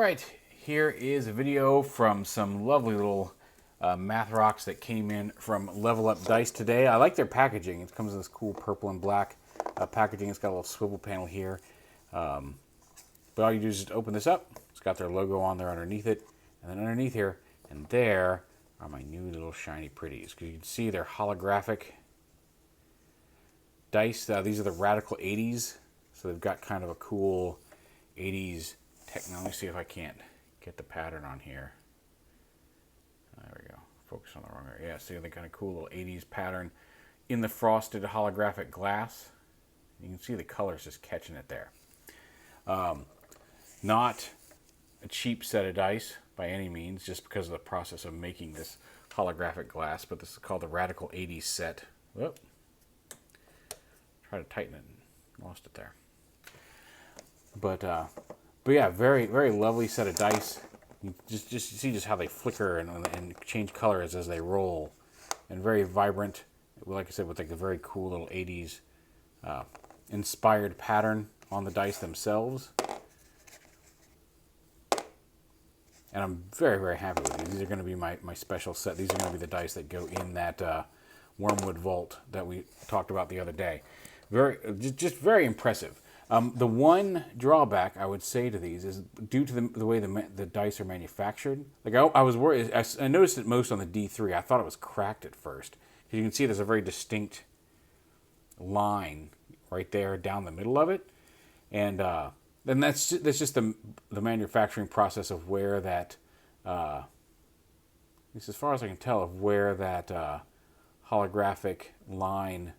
right, here is a video from some lovely little math rocks that came in from Level Up Dice today. I like their packaging. It comes in this cool purple and black packaging. It's got a little swivel panel here. But all you do is just open this up. It's got their logo on there underneath it. And then underneath here, and there are my new little shiny pretties. You can see they're holographic dice. These are the Radical 80s. So they've got kind of a cool 80s technology. Let me see if I can't get the pattern on here. There we go. Focus on the wrong area. Yeah, see the kind of cool little 80s pattern in the frosted holographic glass. You can see the colors just catching it there. Not a cheap set of dice by any means, just because of the process of making this holographic glass, but this is called the Radical 80s set. Whoop. Try to tighten it and lost it there. But yeah, very, very lovely set of dice. You just see just how they flicker and change colors as they roll, and very vibrant. Like I said, with like a very cool little 80s inspired pattern on the dice themselves. And I'm very, very happy with these. These are going to be my special set. These are going to be the dice that go in that Wormwood Vault that we talked about the other day. Just very impressive. The one drawback I would say to these is due to the way the dice are manufactured. Like I was worried. I noticed it most on the D3. I thought it was cracked at first. You can see there's a very distinct line right there down the middle of it, and then that's just the manufacturing process of where that, at least as far as I can tell, of where that holographic line.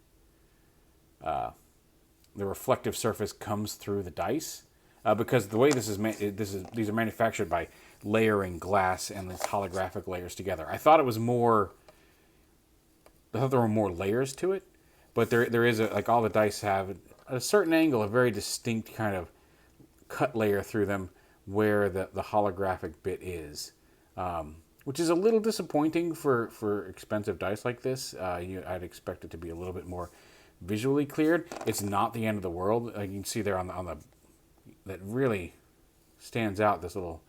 The reflective surface comes through the dice, because the way these are manufactured by layering glass and these holographic layers together. I thought there were more layers to it, but there is like all the dice have at a certain angle a very distinct kind of cut layer through them where the holographic bit is, which is a little disappointing for expensive dice like this. I'd expect it to be a little bit more visually cleared. It's not the end of the world. You can see there on the that really stands out, this little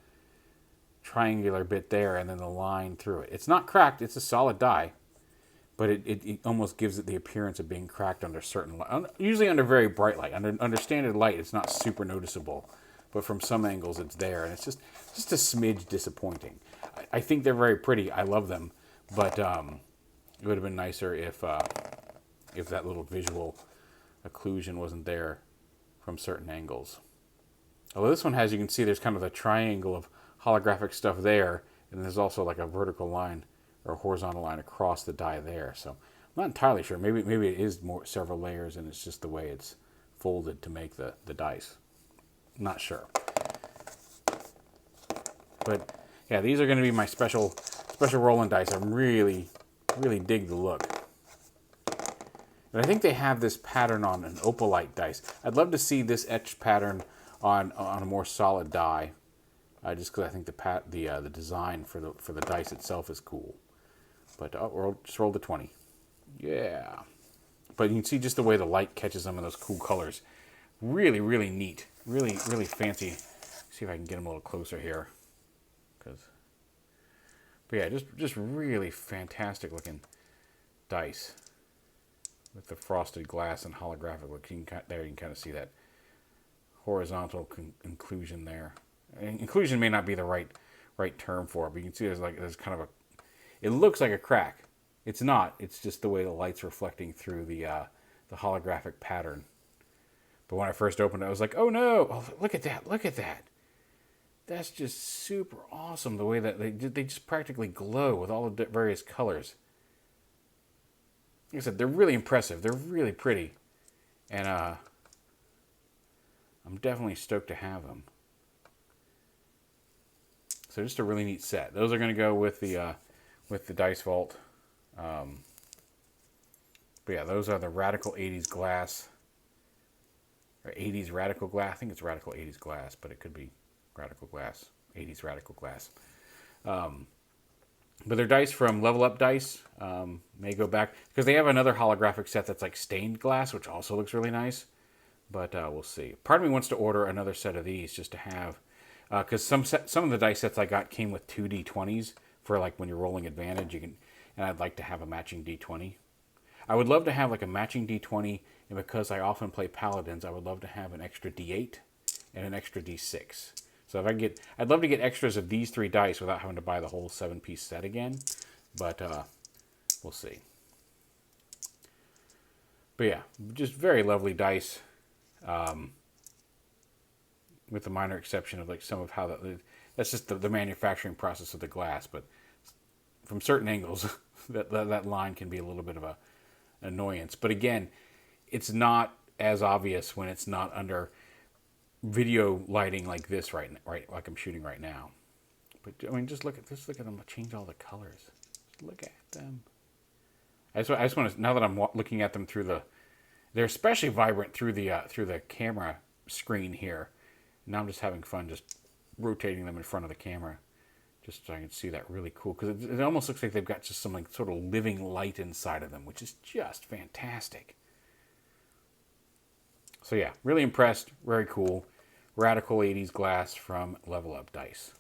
triangular bit there, and then the line through it. It's not cracked. It's a solid die, but it almost gives it the appearance of being cracked under certain light. Usually under very bright light. Under standard light, it's not super noticeable, but from some angles, it's there, and it's just a smidge disappointing. I think they're very pretty. I love them, but it would have been nicer if that little visual occlusion wasn't there from certain angles. Although this one has, you can see there's kind of a triangle of holographic stuff there, and there's also like a vertical line or a horizontal line across the die there. So I'm not entirely sure. Maybe it is several layers, and it's just the way it's folded to make the dice. Not sure. But yeah, these are going to be my special rolling dice. I really, really dig the look. But I think they have this pattern on an opalite dice. I'd love to see this etched pattern on a more solid die, just because I think the design for the dice itself is cool. But just roll the 20. Yeah. But you can see just the way the light catches them in those cool colors. Really, really neat. Really, really fancy. See if I can get them a little closer here. But yeah, just really fantastic looking dice. With the frosted glass and holographic look, you can kind of see that horizontal inclusion there. And inclusion may not be the right term for it, but you can see there's kind of it looks like a crack. It's not. It's just the way the light's reflecting through the holographic pattern. But when I first opened it, I was like, oh no! Oh, look at that! Look at that! That's just super awesome. The way that they just practically glow with all the various colors. Like I said, they're really impressive. They're really pretty. And I'm definitely stoked to have them. So just a really neat set. Those are going to go with the Dice Vault. But yeah, those are the Radical 80s glass. Or 80s Radical glass. I think it's Radical 80s glass, but it could be Radical glass. 80s Radical glass. But they're dice from Level Up Dice. May go back, because they have another holographic set that's like stained glass, which also looks really nice. But we'll see. Part of me wants to order another set of these just to have Because some of the dice sets I got came with two D20s for like when you're rolling advantage. You can, and I'd like to have a matching D20. I would love to have like a matching D20, and because I often play paladins, I would love to have an extra D8 and an extra D6. So if I get, I'd love to get extras of these three dice without having to buy the whole 7-piece set again. But we'll see. But yeah, just very lovely dice. With the minor exception of like some of how that's just the manufacturing process of the glass. But from certain angles, that line can be a little bit of a annoyance. But again, it's not as obvious when it's not under video lighting like this right like I'm shooting right now. But I mean, just look at them. Change all the colors. Just look at them. I just want to, now that I'm looking at them through they're especially vibrant through the camera screen here. Now I'm just having fun just rotating them in front of the camera, just so I can see that really cool. Because it almost looks like they've got just some like sort of living light inside of them, which is just fantastic. So yeah, really impressed. Very cool. Radical 80s glass from Level Up Dice.